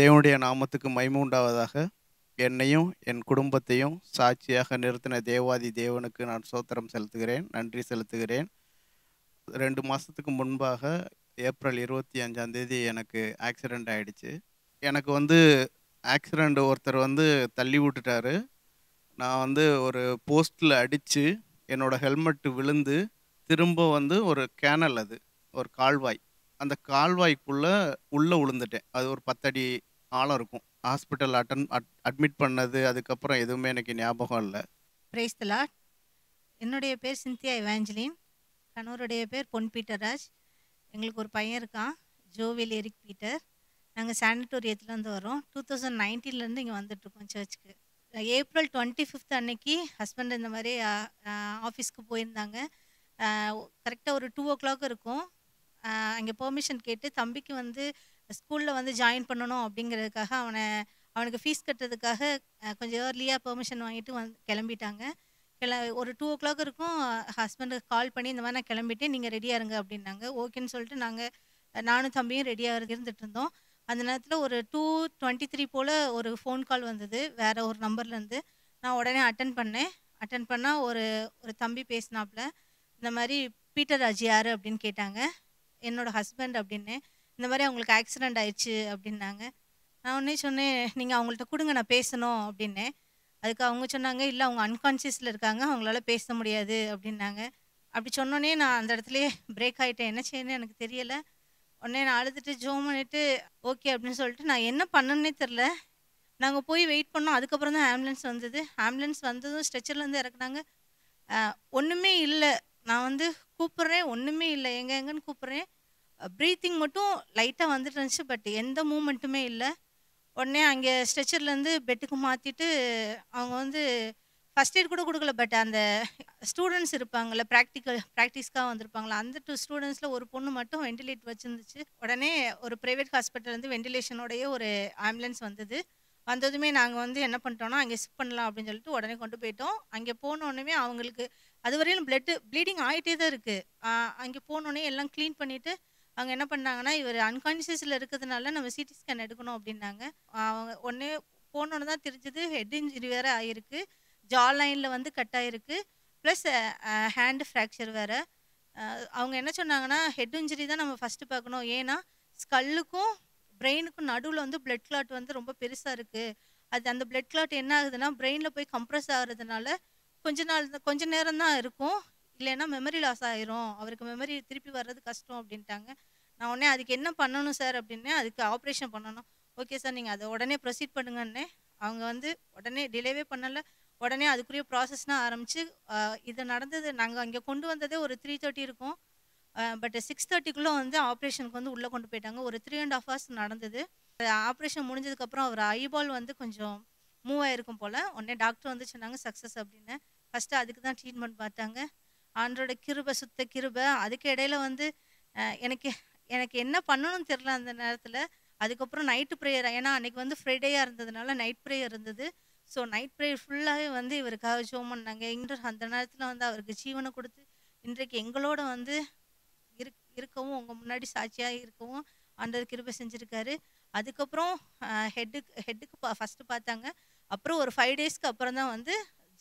தேவனுடைய நாமத்துக்கு மகிமை உண்டாவதாக. என்னையும் என் குடும்பத்தையும் சாட்சியாக நிறுத்தின தேவாதி தேவனுக்கு நான் ஸ்தோத்திரம் செலுத்துகிறேன், நன்றி செலுத்துகிறேன். 2 மாதத்துக்கு முன்பாக ஏப்ரல் 25ஆம் தேதி எனக்கு ஆக்சிடெண்ட் ஆகிடுச்சு. எனக்கு ஆக்சிடெண்ட் ஒருத்தர் தள்ளி விட்டுட்டாரு. நான் ஒரு போஸ்ட்டில் அடித்து என்னோடய ஹெல்மெட்டு விழுந்து திரும்ப ஒரு கேனல், அது ஒரு கால்வாய், அந்த கால்வாய்க்குள்ளே உள்ளே விழுந்துட்டேன். அது ஒரு 10 அடி ஆழம் இருக்கும். ஹாஸ்பிட்டல் அட்மிட் பண்ணது அதுக்கப்புறம் எதுவுமே எனக்கு ஞாபகம் இல்லை. Praise the Lord. என்னுடைய பேர் சிந்தியா இவாஞ்சலின். கணவருடைய பேர் பொன் பீட்டர் ராஜ். எங்களுக்கு ஒரு பையன் இருக்கான், ஜோவில் எரிக் பீட்டர். நாங்கள் சானிட்டோரியத்துலேருந்து வரோம். 2019 இங்கே வந்துட்டுருக்கோம் சர்ச்சுக்கு. ஏப்ரல் 25 அன்னைக்கு ஹஸ்பண்ட் இந்த மாதிரி ஆஃபீஸ்க்கு போயிருந்தாங்க. கரெக்டாக ஒரு 2 o'clock இருக்கும். அங்கே பெர்மிஷன் கேட்டு தம்பிக்கு ஸ்கூலில் ஜாயின் பண்ணணும் அப்படிங்கிறதுக்காக அவனுக்கு ஃபீஸ் கட்டுறதுக்காக கொஞ்சம் ஏர்லியாக பெர்மிஷன் வாங்கிட்டு கிளம்பிட்டாங்க. ஒரு 2 o'clock இருக்கும். ஹஸ்பண்டுக்கு கால் பண்ணி இந்த மாதிரி நான் கிளம்பிட்டேன், நீங்கள் ரெடியாக இருங்க அப்படின்னாங்க. ஓகேன்னு சொல்லிட்டு நானும் தம்பியும் ரெடியாக இருந்துட்டு இருந்தோம். அந்த நேரத்தில் ஒரு 2:23 போல் ஒரு ஃபோன் கால் வந்தது வேறு ஒரு நம்பர்லேருந்து. நான் உடனே அட்டன் பண்ணால் ஒரு தம்பி பேசினாப்புல. இந்த மாதிரி பீட்டர் ராஜ் யார் அப்படின்னு கேட்டாங்க. என்னோடய ஹஸ்பண்ட் அப்படின்னு. இந்த மாதிரி அவங்களுக்கு ஆக்சிடெண்ட் ஆயிடுச்சு அப்படின்னாங்க. நான் உடனே சொன்னேன், நீங்கள் அவங்கள்ட்ட கொடுங்க, நான் பேசணும் அப்படின்னேன். அதுக்கு அவங்க சொன்னாங்க, இல்லை அவங்க அன்கான்ஷியஸில் இருக்காங்க, அவங்களால பேச முடியாது அப்படின்னாங்க. அப்படி சொன்னோன்னே நான் அந்த இடத்துலையே பிரேக் ஆகிட்டேன். என்ன செய்யணும்னு எனக்கு தெரியலை. உடனே நான் அழுதுட்டு ஜோம் பண்ணிவிட்டு ஓகே அப்படின்னு சொல்லிட்டு நான் என்ன பண்ணணுன்னே தெரில. நாங்கள் போய் வெயிட் பண்ணோம். அதுக்கப்புறம் தான் ஆம்புலன்ஸ் வந்தது. ஆம்புலன்ஸ் வந்ததும் ஸ்ட்ரெச்சர்லேருந்து இறக்குனாங்க. ஒன்றுமே இல்லை. நான் கூப்பிட்றேன், ஒன்றுமே இல்லை, எங்கன்னு கூப்பிட்றேன். ப்ரீத்திங் மட்டும் லைட்டாக வந்துட்டு இருந்துச்சு, பட் எந்த மூமெண்ட்டுமே இல்லை. உடனே அங்கே ஸ்ட்ரெச்சர்லேருந்து பெட்டுக்கு மாற்றிட்டு அவங்க ஃபஸ்ட் எய்ட் கூட கொடுக்கல. பட் அந்த ஸ்டூடெண்ட்ஸ் இருப்பாங்கள்ல, ப்ராக்டிஸ்க்காக வந்திருப்பாங்களா, அந்த 2 ஸ்டூடெண்ட்ஸில் ஒரு பொண்ணு மட்டும் வெண்டிலேட்டர் வச்சுருந்துச்சு. உடனே ஒரு ப்ரைவேட் ஹாஸ்பிட்டல்லேருந்து வெண்டிலேஷனோடைய ஒரு ஆம்புலன்ஸ் வந்ததுமே நாங்கள் என்ன பண்ணிட்டோம்னா, அங்கே ஷிஃப்ட் பண்ணலாம் அப்படின்னு சொல்லிட்டு உடனே கொண்டு போயிட்டோம். அங்கே போனோடனே அவங்களுக்கு அதுவரையிலும் ப்ளீடிங் ஆகிட்டே தான் இருக்குது. அங்கே போனோடனே எல்லாம் க்ளீன் பண்ணிவிட்டு அவங்க என்ன பண்ணாங்கன்னா, இவர் அன்கான்ஷியஸில் இருக்கிறதுனால நம்ம சிடி ஸ்கேன் எடுக்கணும் அப்படின்னாங்க. அவங்க ஒன்றே போனோன்னு தான் தெரிஞ்சது ஹெட் இன்ஜுரி வேறு ஆகிருக்கு, ஜா லைனில் கட் ஆகிருக்கு, ப்ளஸ் ஹேண்டு ஃப்ராக்சர் வேறு. அவங்க என்ன சொன்னாங்கன்னா, ஹெட் இன்ஜுரி தான் நம்ம ஃபஸ்ட்டு பார்க்கணும். ஏன்னா ஸ்கல்லுக்கும் பிரெயினுக்கும் நடுவில் பிளட் கிளாட் ரொம்ப பெருசாக இருக்குது. அந்த பிளட் கிளாட் என்ன ஆகுதுன்னா, பிரெயினில் போய் கம்ப்ரெஸ் ஆகிறதுனால கொஞ்ச நேரம் தான் இருக்கும், இல்லைன்னா மெமரி லாஸ் ஆயிரும், அவருக்கு மெமரி திருப்பி வர்றது கஷ்டம் அப்படின்ட்டாங்க. நான் உடனே அதுக்கு என்ன பண்ணணும் சார் அப்படின்னே. அதுக்கு ஆப்ரேஷன் பண்ணணும். ஓகே சார், நீங்கள் அதை உடனே ப்ரொசீட் பண்ணுங்கன்னே. அவங்க உடனே டிலேவே பண்ணலை. உடனே அதுக்குரிய ப்ராசஸ்னால் ஆரம்பித்து இது நடந்தது. நாங்கள் அங்கே கொண்டு வந்ததே ஒரு 3:30 இருக்கும். பட் 6:30க்குள்ளே ஆப்ரேஷனுக்கு உள்ளே கொண்டு போயிட்டாங்க. ஒரு 3.5 hours நடந்தது. ஆப்ரேஷன் முடிஞ்சதுக்கப்புறம் அவர் ஐபால் கொஞ்சம் மூவ் ஆகிருக்கும் போல். உடனே டாக்டர் சொன்னாங்க சக்ஸஸ் அப்படின்னு. ஃபஸ்ட்டு அதுக்கு தான் ட்ரீட்மெண்ட் பார்த்தாங்க. ஆண்டோட கிருபை, சுத்த கிருபை. அதுக்கு இடையில எனக்கு எனக்கு என்ன பண்ணணும்னு தெரில அந்த நேரத்தில். அதுக்கப்புறம் நைட்டு ப்ரேயர், ஏன்னா அன்றைக்கி ஃப்ரைடேயாக இருந்ததுனால நைட் ப்ரேயர் இருந்தது. ஸோ நைட் ப்ரேயர் ஃபுல்லாகவே இவருக்காக ஜெபம் பண்ணாங்க. அந்த நேரத்தில் அவருக்கு ஜீவனை கொடுத்து இன்றைக்கு எங்களோட இருக்கவும், உங்கள் முன்னாடி சாட்சியாக இருக்கவும் ஆண்டவர் கிருபை செஞ்சுருக்காரு. அதுக்கப்புறம் ஹெட்டுக்கு ஃபஸ்ட்டு பார்த்தாங்க. அப்புறம் ஒரு 5 daysக்கு அப்புறம் தான்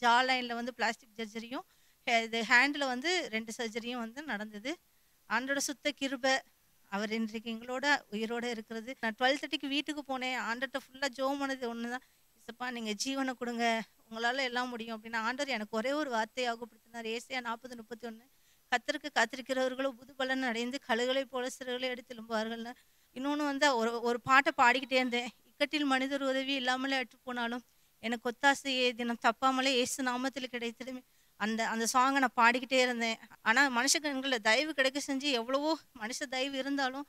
ஜா லைனில் பிளாஸ்டிக் சர்ஜரியும், இது ஹேண்டில் 2 சர்ஜரியும் நடந்தது. ஆண்டோட சுத்த கிருபை. அவர் இன்றைக்கு எங்களோட உயிரோடு இருக்கிறது. நான் 12:30க்கு வீட்டுக்கு போனேன். ஆண்டர்கிட்ட ஃபுல்லாக ஜெபம் பண்ணது ஒன்று தான், இசப்பா நீங்கள் ஜீவனை கொடுங்க, உங்களால் எல்லாம் முடியும் அப்படின்னு. ஆண்டவர் எனக்கு ஒரே ஒரு வார்த்தையாகப்படுத்தினார். ஏசாயா 40:31. கர்த்தருக்கு காத்திருக்கிறவர்களும் புதுபலன் அடைந்து கழுகளை போல சிறகுகளை எடுத்து எழும்புவார்கள்னு. இன்னொன்று ஒரு பாட்டை பாடிக்கிட்டே இருந்தேன். இக்கட்டில் மனிதர் உதவி இல்லாமலே அற்று போனாலும் எனக்கு ஒத்தாசையே தினம் தப்பாமலே இயேசு நாமத்தில் கிடைத்திடுமே. அந்த சாங்கை நான் பாடிக்கிட்டே இருந்தேன். ஆனால் மனுஷங்களில் தயவு கிடைக்க செஞ்சு எவ்வளவோ மனுஷ தயவு இருந்தாலும்,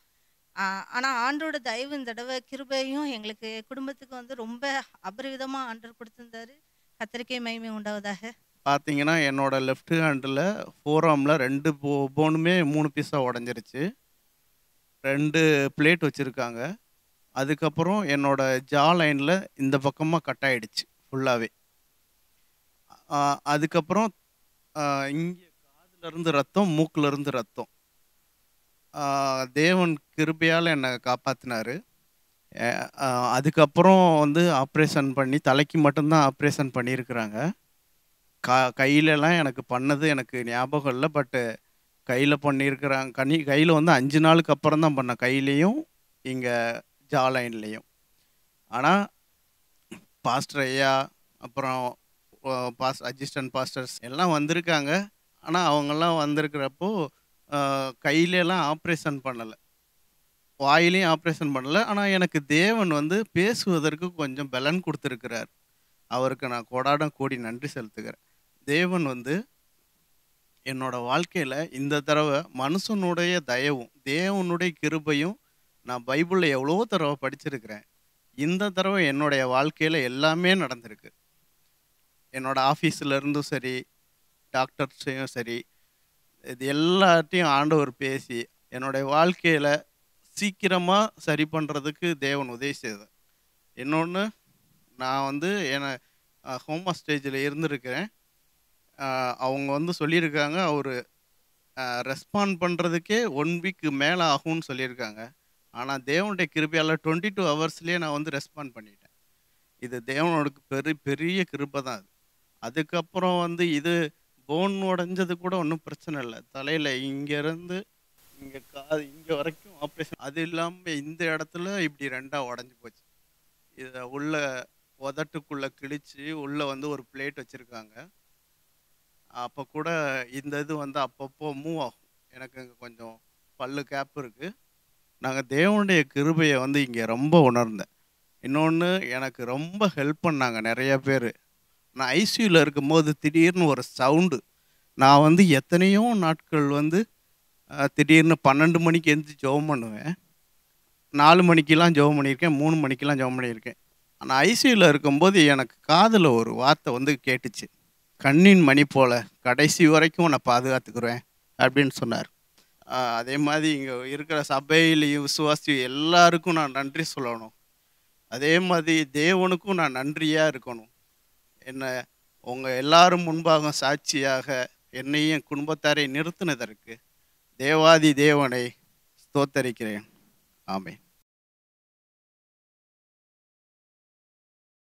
ஆனால் ஆண்டோட தயவு இந்த தடவை கிருபையும் எங்களுக்கு குடும்பத்துக்கு ரொம்ப அபரிவிதமாக ஆண்டவர் கொடுத்துருந்தாரு. கர்த்தருக்கே மகிமை உண்டாவதாக. பார்த்தீங்கன்னா, என்னோட லெஃப்ட் ஹேண்டில் ஃபோராமில் 2 போனுமே 3 பீஸாக உடஞ்சிருச்சு. 2 பிளேட் வச்சுருக்காங்க. அதுக்கப்புறம் என்னோட ஜா லைனில் இந்த பக்கமாக கட் ஆகிடுச்சு ஃபுல்லாகவே. அதுக்கப்புறம் இங்கே காதுலேருந்து ரத்தம், மூக்கிலேருந்து ரத்தம். தேவன் கிருபையால் என்னை காப்பாற்றினார். அ அ அதுக்கப்புறம் வந்து ஆப்ரேஷன் பண்ணி தலைக்கு மட்டும் தான் ஆப்ரேஷன் பண்ணியிருக்கிறாங்க. கையிலலாம் எனக்கு பண்ணது எனக்கு ஞாபகம் இல்ல. பட்டு கையில பண்ணியிருக்கிறாங்க. கையில வந்து 5 நாளுக்கு அப்புறம் தான் பண்ணேன். கையிலயும், இங்க ஜா லைன்லயும். ஆனா, பாஸ்டர் ஐயா, அப்புறம் அசிஸ்டன்ட் பாஸ்டர்ஸ் எல்லாம் வந்திருக்காங்க. ஆனா, அவங்கலாம் வந்திருக்கிறப்போ, கையிலலாம் ஆப்ரேஷன் பண்ணல. வாயிலயும் ஆப்ரேஷன் பண்ணல. ஆனா, எனக்கு தேவன் வந்து பேசுவதற்கு கொஞ்சம் பலன் குடுத்திருக்கிறார். அவருக்கு நான் கோடான கோடி நன்றி செலுத்துகிறேன். தேவன் வந்து என்னோட வாழ்க்கையில இந்த தடவ மனுஷனுடைய தயவும், தேவனுடைய கிருபையும் நான் பைபிள்ல எவ்வளோ தடவ படிச்சிருக்கிறேன். இந்த தடவ என்னுடைய வாழ்க்கையில எல்லாமே நடந்திருக்கு. என்னோட ஆஃபீஸ்ல இருந்தும் சரி, டாக்டர்ஸ்ட்டயும் சரி, இது எல்லார்ட்டயும் ஆண்டவர் பேசி, என்னுடைய வாழ்க்கையில சீக்கிரமா சரி பண்றதுக்கு தேவன் உதவி செய்தார். இன்னொன்னு, நான் வந்து ஹோமா ஸ்டேஜ்ல இருந்திருக்கிறேன். அ அவங்க வந்து சொல்லியிருக்காங்க, அவரு ரெஸ்பாண்ட் பண்றதுக்கே 1 வீக் மேல ஆகும்னு சொல்லியிருக்காங்க. ஆனா தேவனுடைய கிருபையால 22 ஹவர்ஸ்லயே நான் வந்து ரெஸ்பாண்ட் பண்ணிட்டேன். இது தேவனோட பெரிய கிருபை தான் அது. அதுக்கப்புறம் வந்து இது போன் உடைஞ்சது கூட ஒண்ணும் பிரச்சனை இல்ல. தலையில இங்கருந்து இங்க வரைக்கும் ஆப்ரேஷன். அது இல்லாம இந்த இடத்துல இப்படி 2ஆ உடைஞ்சு போச்சு. இத உள்ள உதட்டுக்குள்ள கிழிச்சு, உள்ள வந்து ஒரு பிளேட் வச்சிருக்காங்க. அப்ப கூட இந்த இது வந்து அப்பப்போ மூவ் ஆகும். எனக்கு இங்க கொஞ்சம் பல்லு கேப் இருக்கு. நாங்க தேவனுடைய கிருபைய வந்து இங்க ரொம்ப உணர்ந்தேன். இன்னொன்னு எனக்கு ரொம்ப ஹெல்ப் பண்ணாங்க நெறைய பேரு. நான் ஐசியூல இருக்கும்போது திடீர்னு ஒரு சவுண்டு. நான் வந்து எத்தனையோ நாட்கள் வந்து திடீர்னு 12 மணிக்கு எந்திரிச்சு ஜெபம் பண்ணுவேன். 4 மணிக்கெல்லாம் ஜெபம் பண்ணியிருக்கேன். 3 மணிக்கெல்லாம் ஜெபம் பண்ணியிருக்கேன். ஆனா ஐசியூல இருக்கும்போது எனக்கு காதுல ஒரு வார்த்தை வந்து கேட்டுச்சு. "கண்ணின் மணி போல கடைசி வரைக்கும் உன்ன பாதுகாத்துக்குருவேன்" அப்படின்னு சொன்னார். அதே மாரி இங்க இருக்கிற சபையிலயும் விசுவாசி எல்லாருக்கும் நான் நன்றி சொல்லணும். அதே மாதிரி தேவனுக்கும் நான் நன்றியா இருக்கணும். என்ன உங்க எல்லாரும் முன்பாக சாட்சியாக என்னையும் என் குடும்பத்தாரை நிறுத்தினதற்கு தேவாதி தேவனை ஸ்தோத்தரிக்கிறேன். ஆமென்.